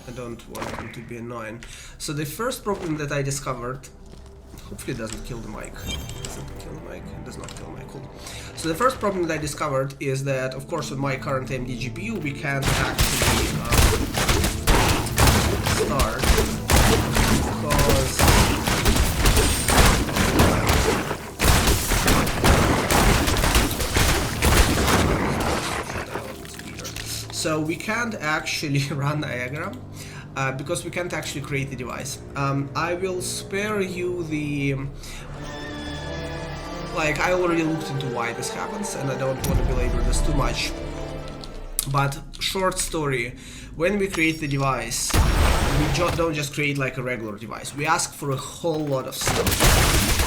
I don't want them to be annoying. So the first problem that I discovered, hopefully it doesn't kill the mic. Does it kill the mic? It does not kill the mic, cool. So the first problem that I discovered is that, of course, with my current AMD GPU, we can't actually start because so we can't actually run diagram because we can't actually create the device. I will spare you the like, I already looked into why this happens and I don't want to belabor this too much. But short story, when we create the device, we don't just create like a regular device. We ask for a whole lot of stuff.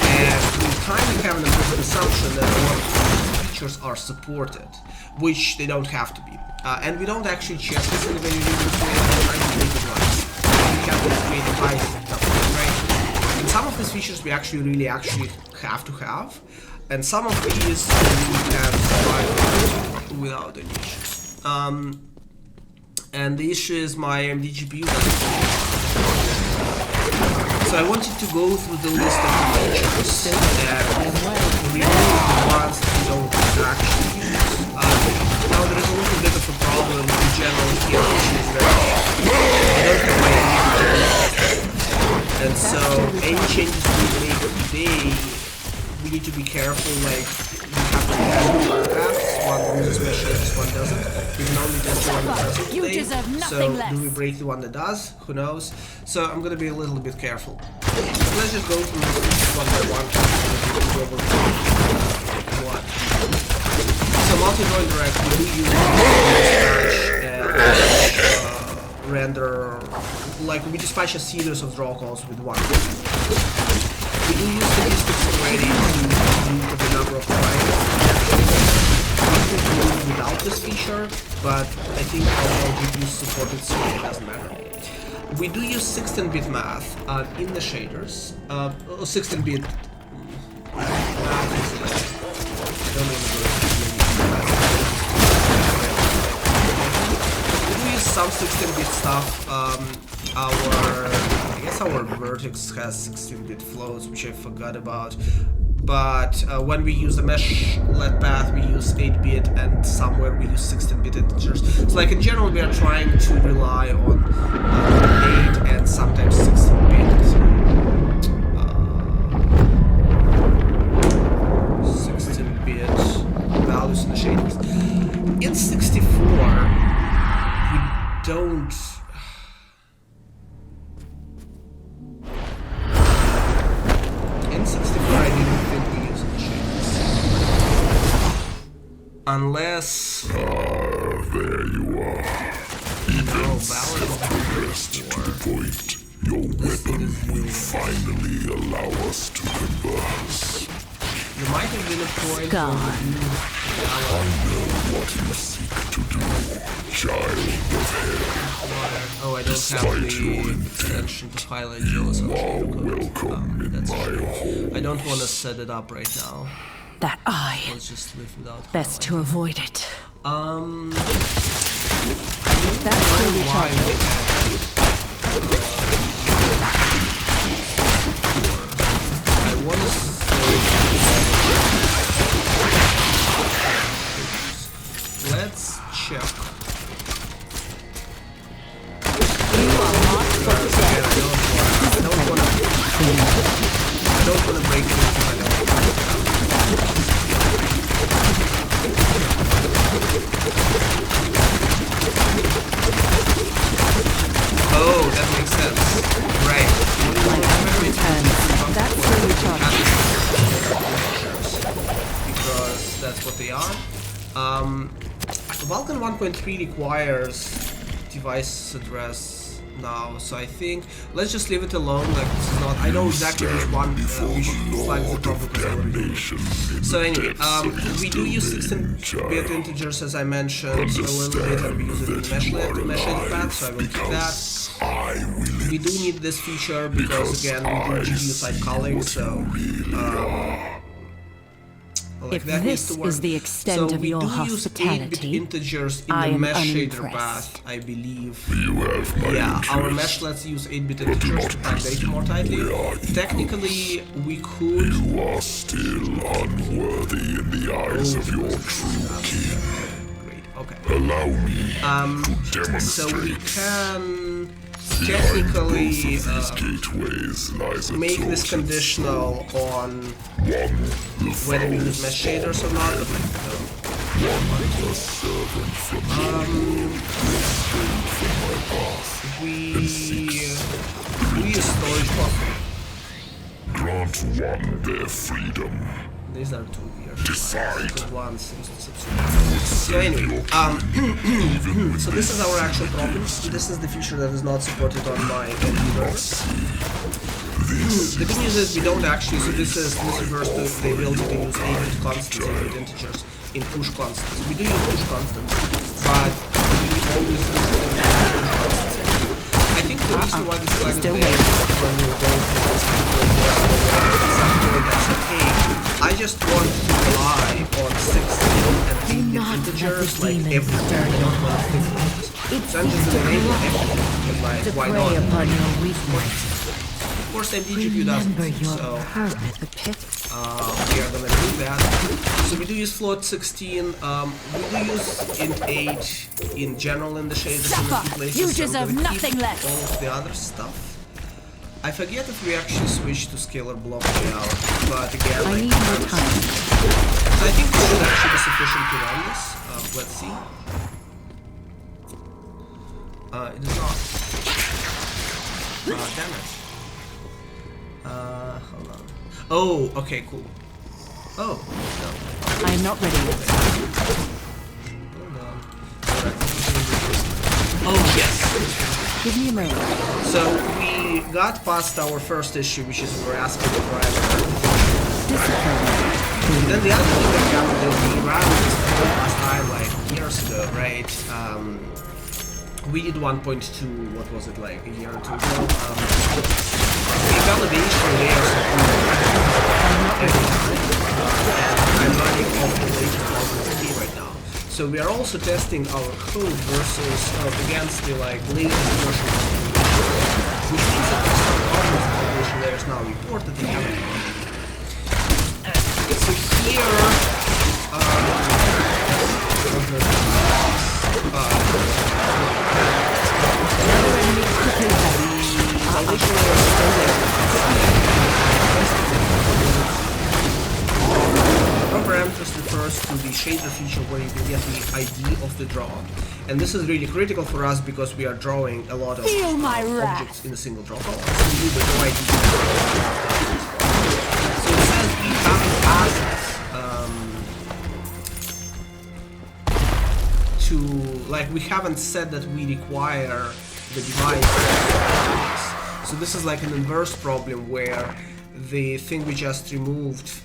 And we kind of have an implicit assumption that a lot of features are supported, which they don't have to be. And we don't actually check this in the very beginning of the device. We have to create a device, right? And some of these features we actually really have to have. And some of these we can survive without any issues. And the issue is my AMD GPU doesn't. So I wanted to go through the list of the features and remove the ones that we don't actually use. Now there is a little bit of a problem in general here, which is that I don't have my AMD, and so any changes we make today, we need to be careful. Like, we have to have paths. One uses mesh edges, one doesn't. We can only test the one that doesn't today. So do we break the one that does? Who knows? So I'm gonna be a little bit careful. Let's just go through this one by one. So multi-joint direct, we do use dispatch and render, like we dispatch a series of draw calls with one. We do use statistics already to look at the number of trials. We can do it without this feature, but I think all GPUs support it, so it doesn't matter. We do use 16-bit math in the shaders. 16-bit math is like, I don't remember. We do use some 16-bit stuff. I guess our vertex has 16-bit flows, which I forgot about. But when we use the mesh-led path, we use 8-bit, and somewhere we use 16-bit integers. So, like, in general, we are trying to rely on 8 and sometimes 16-bit. 16-bit values in the shaders. In 64, we don't. In 64, I didn't think we use the shaders. Unless. There you are. Events have progressed to the point. Your weapon will finally allow us to converse. There might have been a point God. I know what you seek to do, child of hell. Oh, I don't Despite have the your extension to highlight jealous. You are welcome in my home. I don't want to set it up right now. That eye. Let's just live without. Best to avoid it. That's really why we had. I want to say. Let's check. You are not for dead. I don't want to break it if I don't. Oh, that makes sense. Right. That's really because that's what they are. Vulkan 1.3 requires device address now, so I think let's just leave it alone. Like, this is not. I know exactly which one we should flag the problem because I already know. So anyway, we do use 16-bit integers as I mentioned a little bit, and we use it in mesh path, so I will keep that. We do need this feature because again we do GPU side calling, so Like If that needs this to work. is the extent so of your we do use 8-bit hospitality, integers in I the am mesh shader unimpressed. path, I believe. You have my Yeah, our interest. mesh lets use 8-bit integers to back data more tightly. We are equal. Technically, we could. You are still unworthy in the eyes of your true king. Great. Okay. Allow me to So we demonstrate. can Behind technically both of these gateways lies a make this torch. conditional on One, the whether we foul use mesh shaders or not. But like, one, a servant from me, strayed from my path. we use storage buffer. Grant one their freedom. These are two here. Decide. One seems to substitute. So anyway, so this is our actual problem. This is the feature that is not supported on my universe. The good news is we don't actually. So this refers to the ability to use 8-bit constants, 8-bit integers in push constants. We do use push constants, but we always use them in push constants. I think the reason why this flag is there is when we were going through this that's okay. I just want to rely on 16 and 8-bit integers like everywhere. I don't want to think about this. So I'm just going to enable everything because like, why not? Prey upon your weakness. Of course, MDGPU doesn't, Remember your so hurt at the pit. we are gonna do that. So we do use float 16. We do use int 8 in general in the shaders in a few places. You so deserve I'm gonna nothing keep less. all of the other stuff. I forget if we actually switch to scalar block layout, but again, I like, need more time. so I think this should actually be sufficient to run this. Let's see. It is not. Damn it. Hold on. Oh, okay, cool. Oh, no. I am not ready yet. Hold on. Oh, yes. Give me a moment. So we got past our first issue, which is we're asking the driver. Discipline. Then the other thing that happened is we ran this last time, like years ago, right? We did 1.2, what was it, like a year or two ago? The validation layers and I'm running off the latest 1.3 right now. So we are also testing our code versus against the like latest version of the validation, which means that some problems with the validation layers now reported in everything. So here, Another enemy quickly parameters refers to the shader feature where you can get the ID of the draw. And this is really critical for us because we are drawing a lot of Feel my wrath. objects in a single draw column. So we need the draw ID. So it says we haven't asked to, like, we haven't said that we require the device. So this is like an inverse problem where the thing we just removed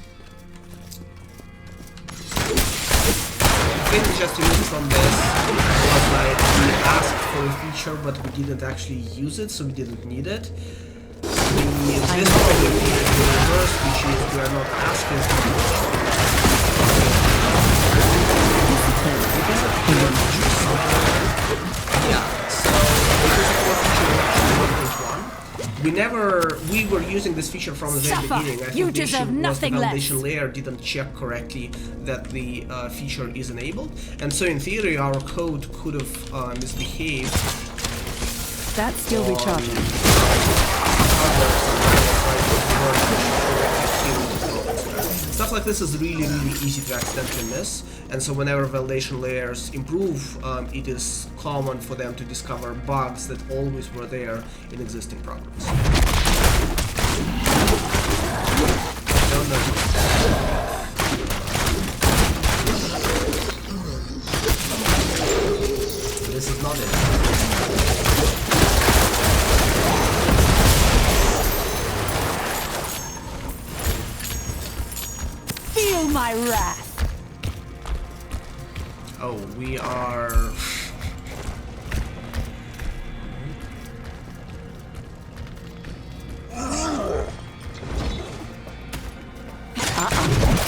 from this was like we asked for a feature but we didn't actually use it, so we didn't need it. This problem is the reverse, which is we are not asking for the yeah, so this is a core feature in actually 1.1. We were using this feature from the very beginning. I think the issue was the validation layer didn't check correctly that the feature is enabled, and so in theory our code could have misbehaved. That's still recharging. Stuff like this is really easy to accidentally miss, and so whenever validation layers improve, it is common for them to discover bugs that always were there in existing programs. Don't know. This is not it. Feel my wrath. Oh, we are.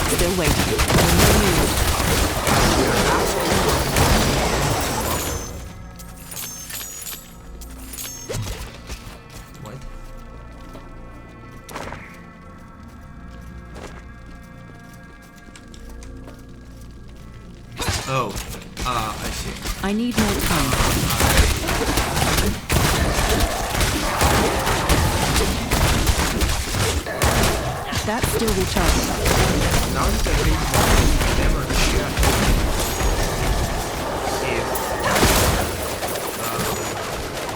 Still waiting. I need more time. That's still recharging. Now that I think about it, I never checked if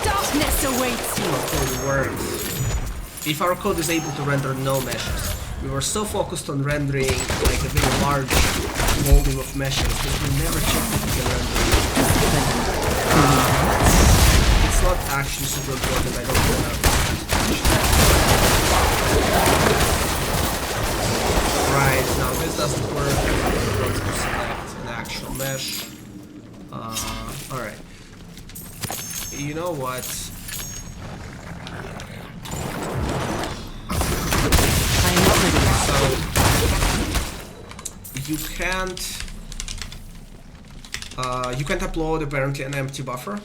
Darkness awaits you. our code works. If our code is able to render no meshes. We were so focused on rendering like a very large volume of meshes that we never checked if we can render it. It's not actually super important, I don't know. Right, now this doesn't work. Let's go select an actual mesh. Alright. You know what? I'm not ready. So you can't upload apparently an empty buffer.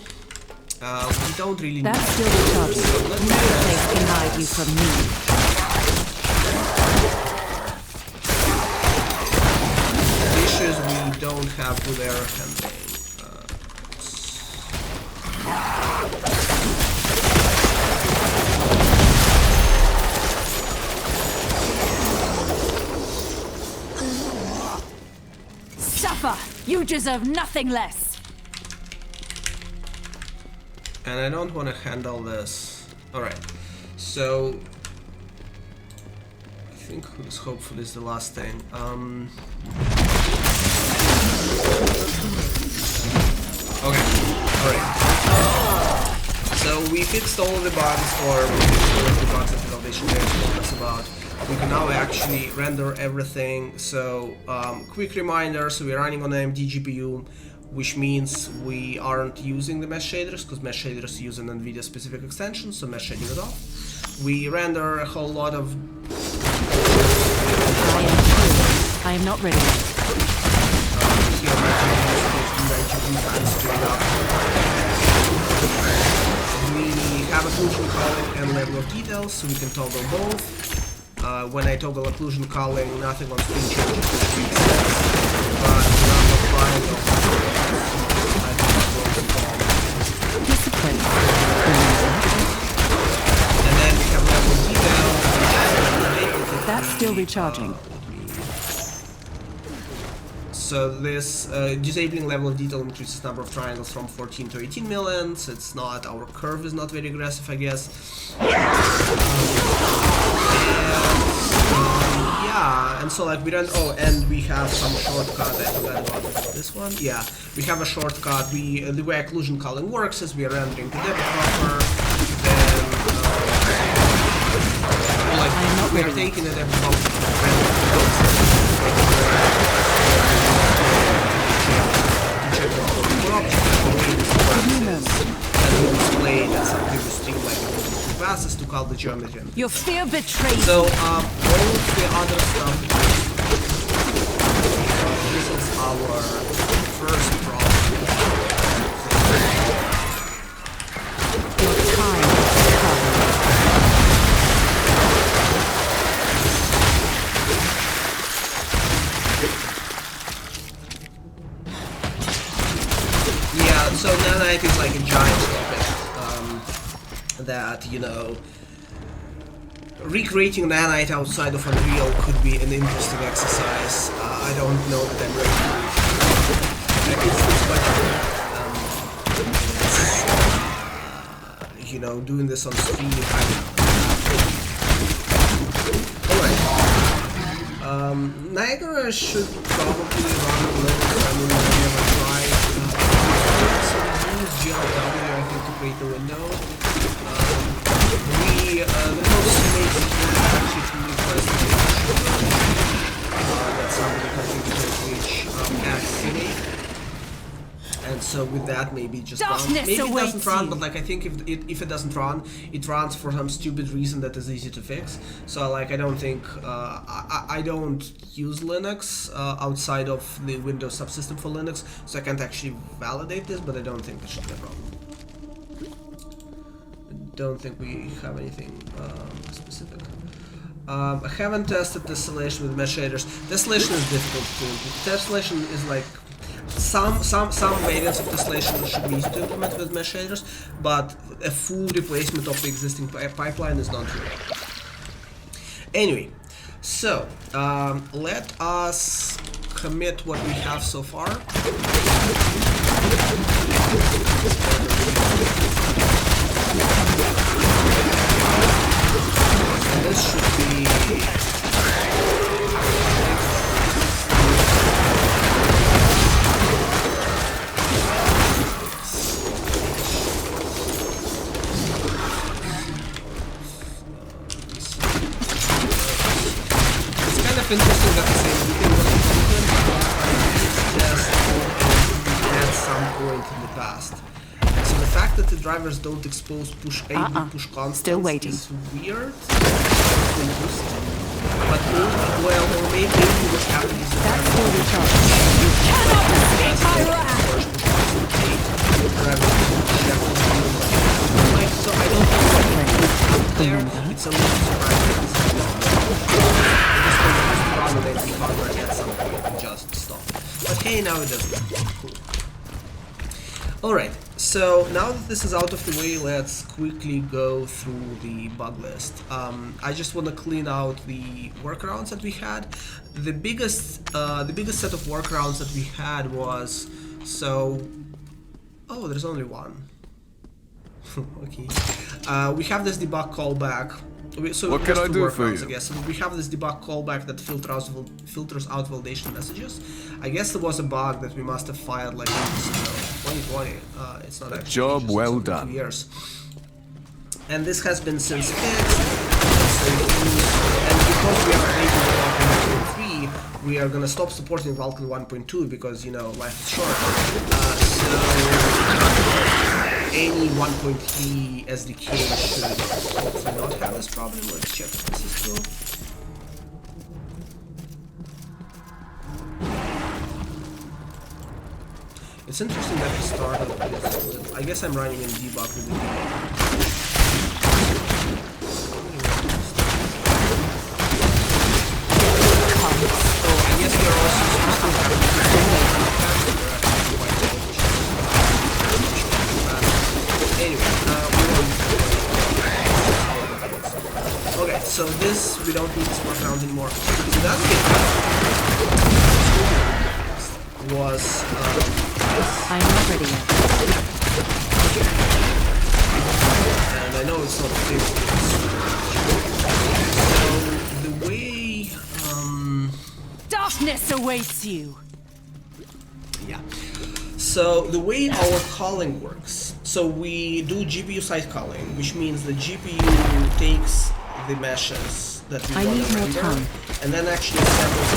We don't really That's need still recharging. so let me No place can hide you from me. the issue is we don't have good error handling. Suffer! You deserve nothing less! And I don't want to handle this. Alright, so I think this hopefully is the last thing. Okay, alright. So we fixed all of the bugs, or we fixed all of the bugs that the Foundation told us about. We can now actually render everything. So quick reminder, so we're running on an AMD GPU, which means we aren't using the mesh shaders, because mesh shaders use an NVIDIA specific extension, so mesh shading it off. We render a whole lot of... I am not ready. Here we have occlusion culling and level of details, so we can toggle both. When I toggle occlusion culling, nothing on screen changes, which makes sense. But not applying Discipline. and then we have level of detail. That's still recharging. So this disabling level of detail increases number of triangles from 14 to 18 millions. It's not, our curve is not very aggressive, I guess. Yeah, and so like we don't, oh, and we have some shortcut, I forgot about this one. Yeah, we have a shortcut. The way occlusion culling works is we are rendering the debit buffer, then like we are taking the debit buffer, and we display that something to stream like passes to call the geometry. Your fear betrays. So all of the other stuff, this is our first problem. Your time has come. Yeah, so nanite is like a giant topic that, you know, recreating nanite outside of Unreal could be an interesting exercise. I don't know that I'm ready to you know, doing this on stream. Alright. Niagara should probably run a little. I mean, I never tried. So we use GLW, I think, to create the window. The most amazing thing is actually to request that somebody contributed which adds City. And so with that, maybe just run. Maybe it doesn't run, but like I think if it doesn't run, it runs for some stupid reason that is easy to fix. So like I don't think I don't use Linux outside of the Windows subsystem for Linux, so I can't actually validate this, but I don't think it should be a problem. Don't think we have anything specific. I haven't tested tessellation with mesh shaders. Tessellation is difficult to do. Tessellation is like some variants of tessellation should be easy to implement with mesh shaders, but a full replacement of the existing pipeline is not true. Anyway, so let us commit what we have so far. So this should be. Interesting that the same meeting was just at some point in the past. So the fact that the drivers don't expose push constants Still waiting. is weird. But well, maybe what happened is that You cannot escape my wrath! So I don't know what there. It's a little surprising. That the hardware at some point just stop. But hey, now it doesn't. Cool. Alright, so now that this is out of the way, let's quickly go through the bug list. I just want to clean out the workarounds that we had. The biggest set of workarounds that we had was oh, there's only one. Okay. We have this debug callback. So what can I do for you? I guess. So we have this debug callback that filters out validation messages. I guess there was a bug that we must have filed like in 2020. It's not actually Job well done. 2 years. And this has been since fixed. And because we are able to Vulkan 1.3, we are gonna stop supporting Vulkan 1.2 because life is short. Any 1.3 SDK should hopefully not have this problem. Let's check if this is true. It's interesting that the startup is. I guess I'm running in debug with the debug. So I guess we are also supposed to have okay, so this, we don't need this workaround anymore. So that was, I'm not ready yet. and I know it's not a thing. So, the way, Darkness awaits you! yeah. So, the way our calling works, so we do GPU side calling, which means the GPU takes the meshes that we want to render, and then actually assembles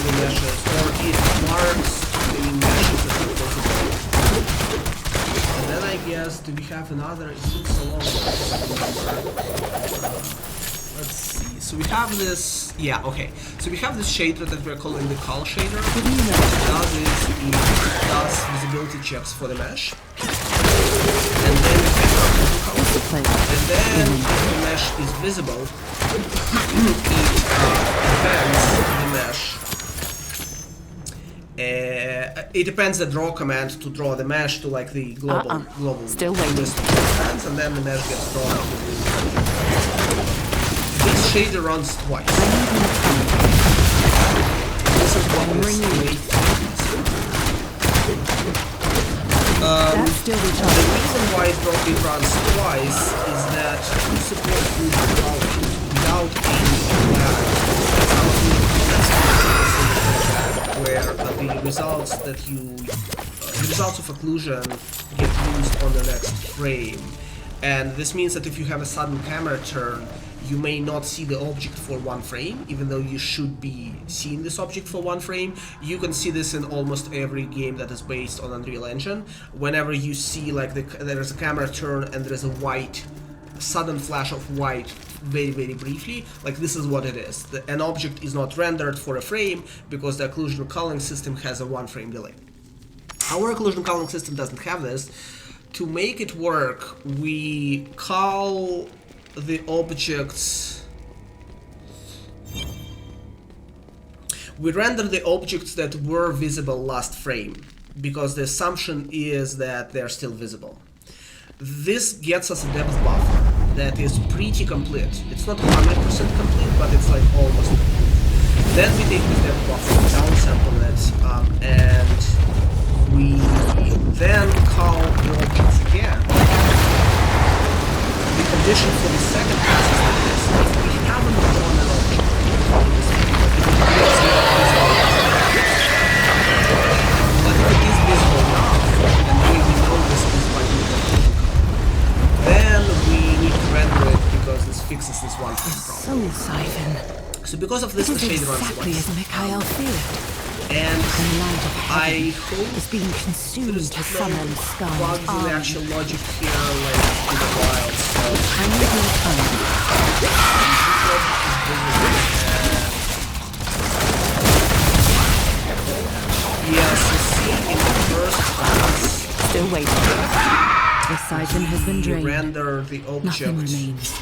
the meshes, or it marks the meshes that we're going to do. And then I guess, do we have another? It looks so long. Let's see. So we have this. Yeah, okay. So we have this shader that we're calling the call shader. What it does is it does visibility checks for the mesh. And then if the mesh is visible, it depends the mesh. It depends the draw command to draw the mesh to like the global Still waiting. distance, and then the mesh gets drawn. This shader runs twice. This is what this the reason why it runs twice is that you support fusion calling without any lag. Where the results that the results of occlusion get used on the next frame. And this means that if you have a sudden camera turn, you may not see the object for one frame, even though you should be seeing this object for one frame. You can see this in almost every game that is based on Unreal Engine. Whenever you see like there's a camera turn and there's a sudden flash of white very, very briefly, like this is what it is. An object is not rendered for a frame because the occlusion culling system has a 1 frame delay. Our occlusion culling system doesn't have this. To make it work, we call the objects. We render the objects that were visible last frame, because the assumption is that they're still visible. This gets us a depth buffer that is pretty complete. It's not 100% complete, but it's like almost complete. Then we take this depth buffer, downsample it, and we then call the objects again. The condition for the second pass is like this. If we haven't drawn an object, we call this visible. But if it is visible enough, and we know this is by the conclusion color, then we need to render it because this fixes this one thing problem. Soul siphon. So because of this, the shader runs Exactly as Mikhail feared. and The light of I heaven hope is being consumed there's with no summer and sky. bugs in the actual logic here, like in the wild. So I need more time. yes, you see in the first pass, Still waiting. The siphon has been we drained. render the Nothing object. remains.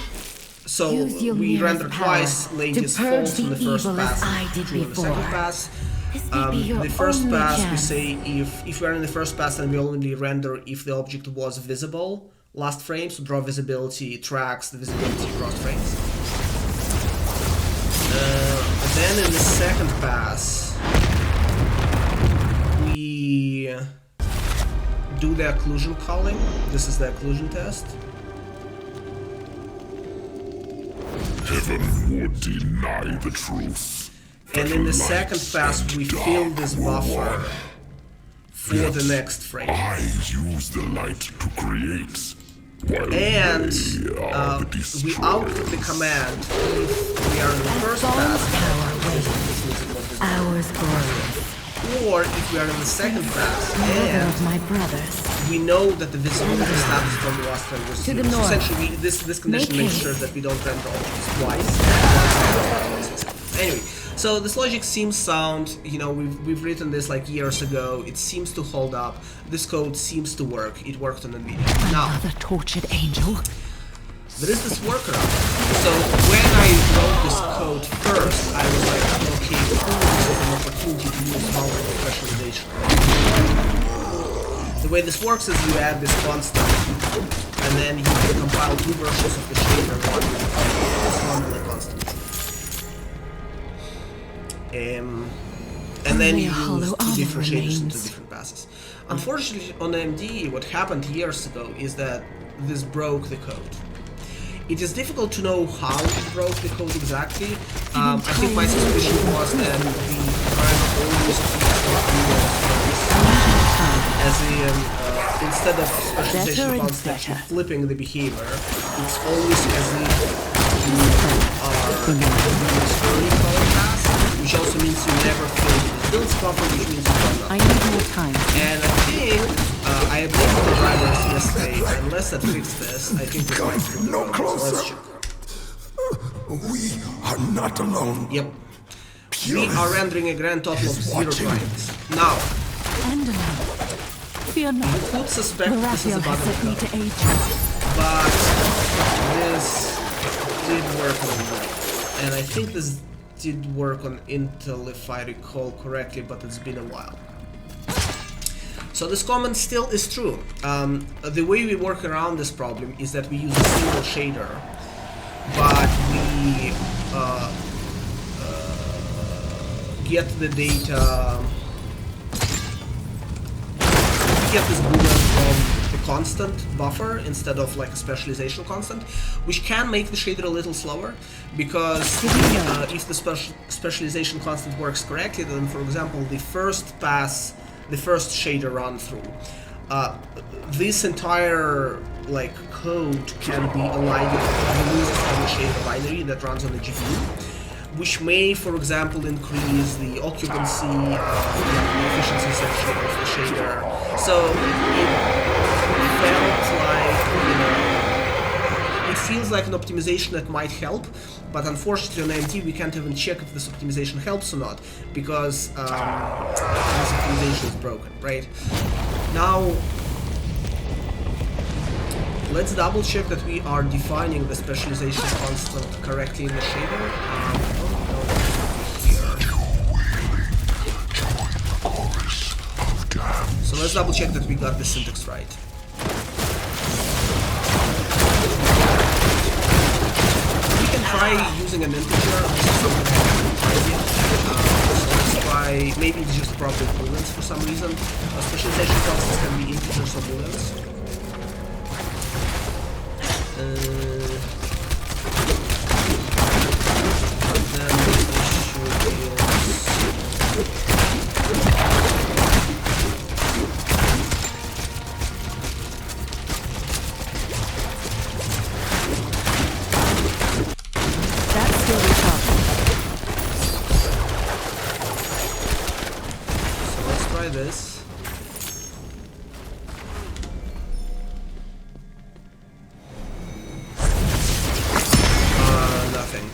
So Use your we nearest render power twice Lady's to purge false in the the first evil as pass I did true in the second before. pass. This may be your The first only pass we chance. say if we're in the first pass, then we only render if the object was visible last frame, so draw visibility tracks the visibility across frames. Then in the second pass we do the occlusion culling. This is the occlusion test. Heaven would deny the truth. And in the second pass we fill this buffer for the next frame. I use the light to create. While And they are the we destroyers. output the command if we are in the first pass, Ours glorious. or if we are in the second pass, Mother and of my brothers. we know that the visibility status from the last frame was To the zero. So north. essentially, this condition Make makes haste. sure that we don't render objects twice. Anyway, so this logic seems sound. You know, we've written this like years ago. It seems to hold up. This code seems to work. It worked on NVIDIA. Now, Another tortured angel. there is this workaround. So when I wrote this code first, I was like, okay, cool, this is an opportunity to use multiple specialization. The way this works is you add this constant, and then you can compile two versions of the shader, one with the constant. And then Only you a hollow use two armor different shaders into remains. different passes. Unfortunately, on AMD, what happened years ago is that this broke the code. It is difficult to know how it broke the code exactly. I think my suspicion was that the driver always as in, instead of specialization Better and constant better. flipping the behavior, it's always as if you are doing early color pass, which also means you never fill the build buffer, which means you run I up. need more time. And I think I updated the drivers yesterday, and unless that fixed this, I think this might be No the closer. Let's check. We are not alone. Yep. We are rendering a grand total of 0 drives. Now, And alone. Fear not. could suspect this is a Baratheon bug has of sent me code, to aid you. but this did work on Intel. And I think this did work on Intel if I recall correctly, but it's been a while. So this comment still is true. The way we work around this problem is that we use a single shader, but we get the data. We get this boolean from the constant buffer instead of like a specialization constant, which can make the shader a little slower because if the specialization constant works correctly, then for example the first pass, the first shader run through, this entire like code can be aligned with the rules of the shader binary that runs on the GPU, which may, for example, increase the occupancy, the efficiency essentially of the shader. So it felt like, you know, it feels like an optimization that might help, but unfortunately on AMD we can't even check if this optimization helps or not, because this optimization is broken, right? Now, let's double check that we are defining the specialization constant correctly in the shader. Here. So let's double check that we got the syntax right. We can try using an integer. This is something I haven't tried yet. So let's try, maybe it's just appropriate booleans for some reason. Specialization constants can be integers or booleans. This. Nothing.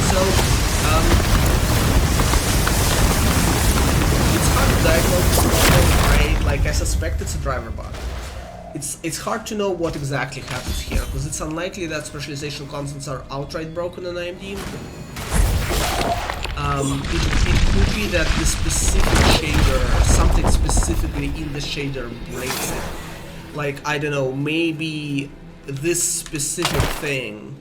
So, it's hard to diagnose this problem, right? Like, I suspect it's a driver bug. It's hard to know what exactly happens here, because it's unlikely that specialization constants are outright broken in AMD. It could be that the specific shader, something specifically in the shader breaks it. Like, I don't know, maybe this specific thing,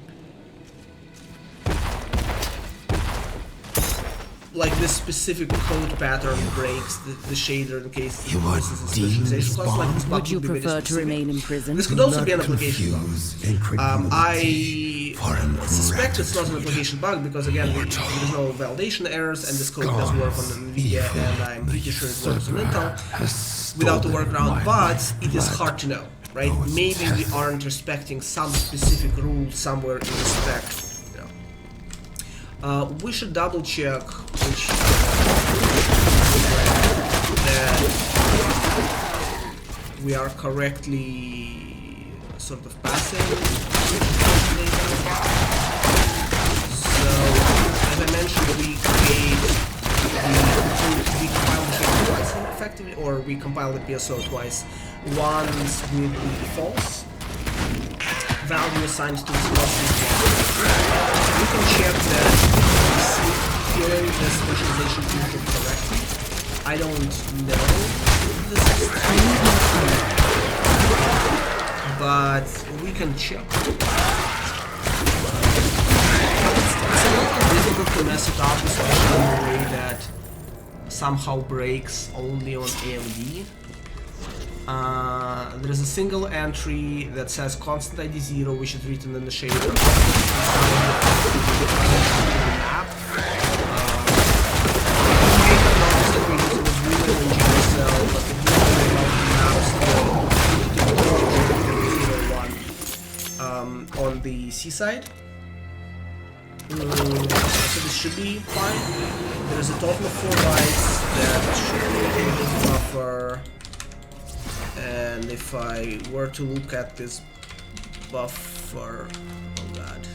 like this specific code pattern breaks the shader in case this is a specialization class. Like this bug would you prefer to remain in prison? This could also be an application bug. I suspect it's not an application bug because again there's no validation errors and this code does work on NVIDIA and I'm pretty sure it works on Intel without the workaround, but it is hard to know, right? Maybe we aren't respecting some specific rule somewhere in the spec. We should double check that we are correctly sort of passing. So, as I mentioned, we compile the shader twice effectively, or we compile the PSO twice. Once with the false value assigned to this process. We can check that filling the specialization input correctly. I don't know if this is true, but we can check. It's a little difficult to mess it up, especially in a way that somehow breaks only on AMD. There is a single entry that says constant ID 0, which is written in the shader. On the C side. So this should be fine. There is a total of 4 bytes that should be in this buffer. And if I were to look at this buffer, oh god.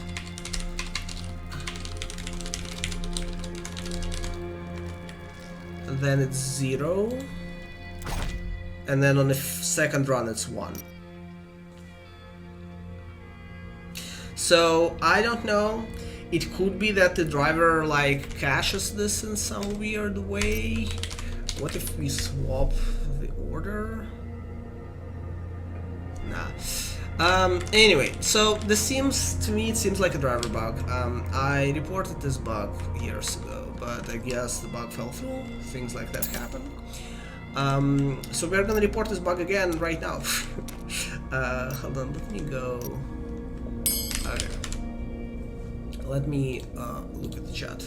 And then it's 0. And then on the second run it's 1. So I don't know. It could be that the driver like caches this in some weird way. What if we swap the order? Nah. Anyway, so this seems, to me, it seems like a driver bug. I reported this bug years ago, but I guess the bug fell through. Things like that happen. So we're gonna report this bug again right now. Hold on, let me go. Okay. Let me look at the chat.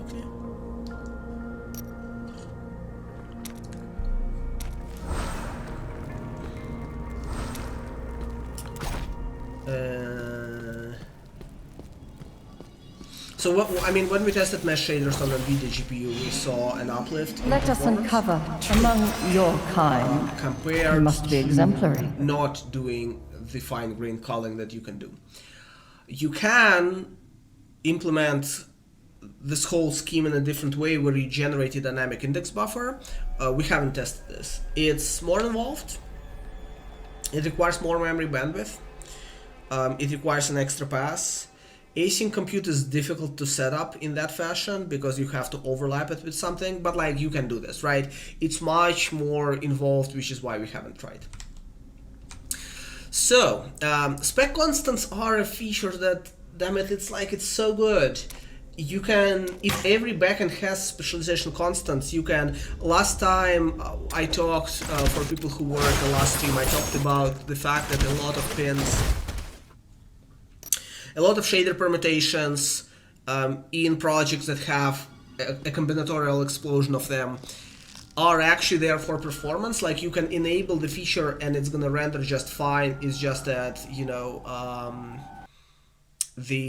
Okay. So what, I mean, when we tested mesh shaders on NVIDIA GPU, we saw an uplift in Let us uncover among your kind. compared You must be exemplary. to not doing the fine-grained culling that you can do. You can implement this whole scheme in a different way where you generate a dynamic index buffer. We haven't tested this. It's more involved. It requires more memory bandwidth. It requires an extra pass. Async compute is difficult to set up in that fashion because you have to overlap it with something, but like you can do this, right? It's much more involved, which is why we haven't tried. So, spec constants are a feature that, damn it, it's so good. You can, if every backend has specialization constants, you can, last time I talked, for people who were at the last stream, I talked about the fact that a lot of pins, a lot of shader permutations in projects that have a combinatorial explosion of them are actually there for performance. Like you can enable the feature and it's gonna render just fine. It's just that, you know, the